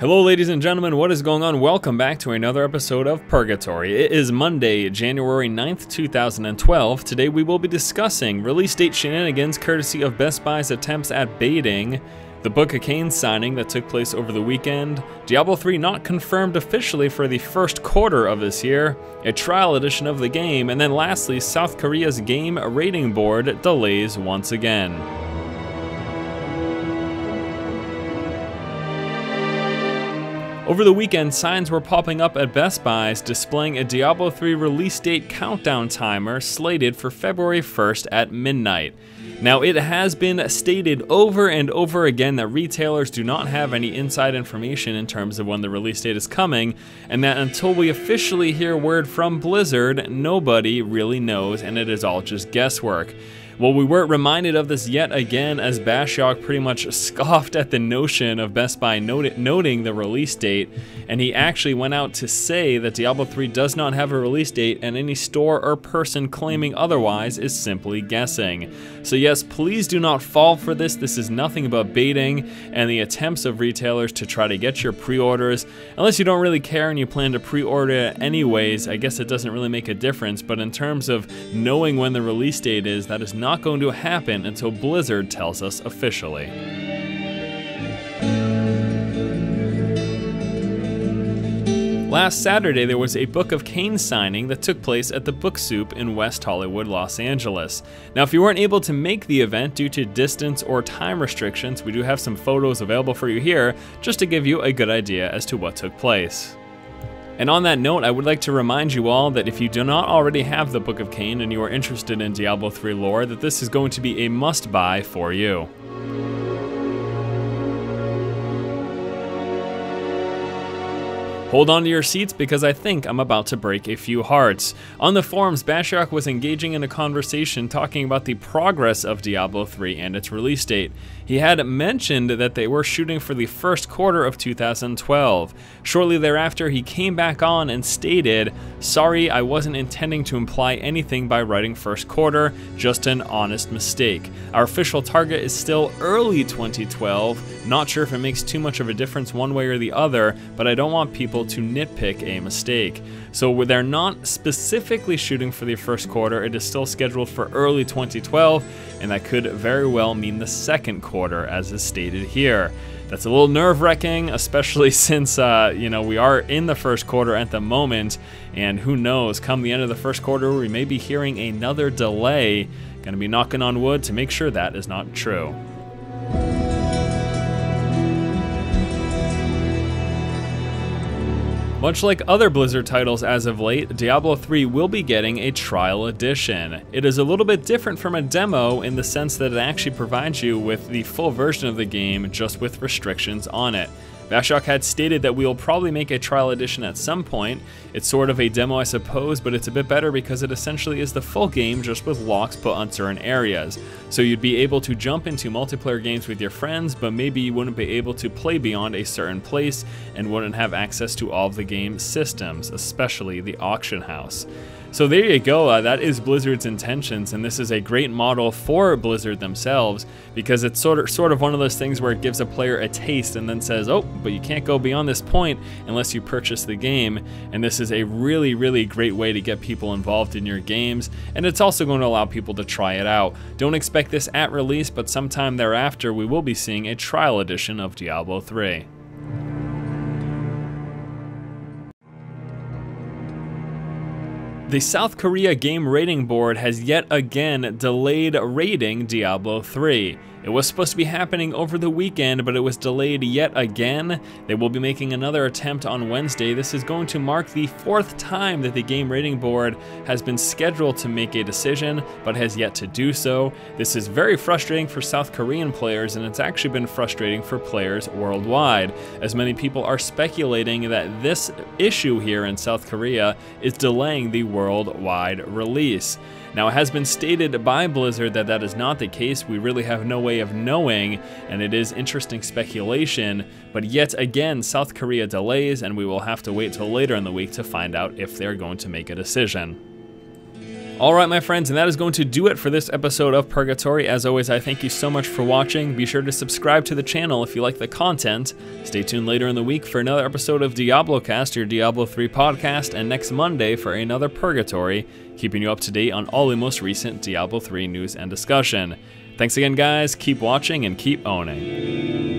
Hello ladies and gentlemen, what is going on? Welcome back to another episode of Purgatory. It is Monday, January 9th, 2012. Today we will be discussing release date shenanigans courtesy of Best Buy's attempts at baiting, the Book of Cain signing that took place over the weekend, Diablo 3 not confirmed officially for the first quarter of this year, a trial edition of the game, and then lastly, South Korea's game rating board delays once again. Over the weekend, signs were popping up at Best Buy's displaying a Diablo 3 release date countdown timer slated for February 1st at midnight. Now, it has been stated over and over again that retailers do not have any inside information in terms of when the release date is coming, and that until we officially hear word from Blizzard, nobody really knows, and it is all just guesswork. Well, we were reminded of this yet again as Bashyok pretty much scoffed at the notion of Best Buy noting the release date, and he actually went out to say that Diablo 3 does not have a release date and any store or person claiming otherwise is simply guessing. So yes, please do not fall for this. This is nothing but baiting and the attempts of retailers to try to get your pre-orders. Unless you don't really care and you plan to pre-order it anyways, I guess it doesn't really make a difference, but in terms of knowing when the release date is, that is not going to happen until Blizzard tells us officially. Last Saturday, there was a Book of Cain signing that took place at the Book Soup in West Hollywood, Los Angeles. Now, if you weren't able to make the event due to distance or time restrictions, we do have some photos available for you here, just to give you a good idea as to what took place. And on that note, I would like to remind you all that if you do not already have the Book of Cain and you are interested in Diablo 3 lore, that this is going to be a must-buy for you. Hold on to your seats because I think I'm about to break a few hearts. On the forums, Bashyok was engaging in a conversation talking about the progress of Diablo 3 and its release date. He had mentioned that they were shooting for the first quarter of 2012. Shortly thereafter, he came back on and stated, "Sorry, I wasn't intending to imply anything by writing first quarter, just an honest mistake. Our official target is still early 2012. Not sure if it makes too much of a difference one way or the other, but I don't want people to nitpick a mistake." So they're not specifically shooting for the first quarter, it is still scheduled for early 2012, and that could very well mean the second quarter as is stated here. That's a little nerve-wracking, especially since we are in the first quarter at the moment, and who knows, come the end of the first quarter we may be hearing another delay. Gonna be knocking on wood to make sure that is not true. Much like other Blizzard titles as of late, Diablo 3 will be getting a trial edition. It is a little bit different from a demo in the sense that it actually provides you with the full version of the game, just with restrictions on it. Bashyok had stated that we will probably make a trial edition at some point. It's sort of a demo, I suppose, but it's a bit better because it essentially is the full game just with locks put on certain areas. So you'd be able to jump into multiplayer games with your friends, but maybe you wouldn't be able to play beyond a certain place and wouldn't have access to all of the game systems, especially the auction house. So there you go, that is Blizzard's intentions, and this is a great model for Blizzard themselves because it's sort of one of those things where it gives a player a taste and then says, oh, but you can't go beyond this point unless you purchase the game, and this is a really, really great way to get people involved in your games, and it's also going to allow people to try it out. Don't expect this at release, but sometime thereafter we will be seeing a trial edition of Diablo 3. The South Korea game rating board has yet again delayed rating Diablo 3. It was supposed to be happening over the weekend, but it was delayed yet again. They will be making another attempt on Wednesday. This is going to mark the 4th time that the game rating board has been scheduled to make a decision, but has yet to do so. This is very frustrating for South Korean players, and it's actually been frustrating for players worldwide, as many people are speculating that this issue here in South Korea is delaying the worldwide release. Now, it has been stated by Blizzard that that is not the case. We really have no way of knowing, and it is interesting speculation, but yet again, South Korea delays, and we will have to wait till later in the week to find out if they're going to make a decision. Alright my friends, and that is going to do it for this episode of Purgatory. As always, I thank you so much for watching. Be sure to subscribe to the channel if you like the content. Stay tuned later in the week for another episode of DiabloCast, your Diablo 3 podcast, and next Monday for another Purgatory, keeping you up to date on all the most recent Diablo 3 news and discussion. Thanks again guys, keep watching and keep owning.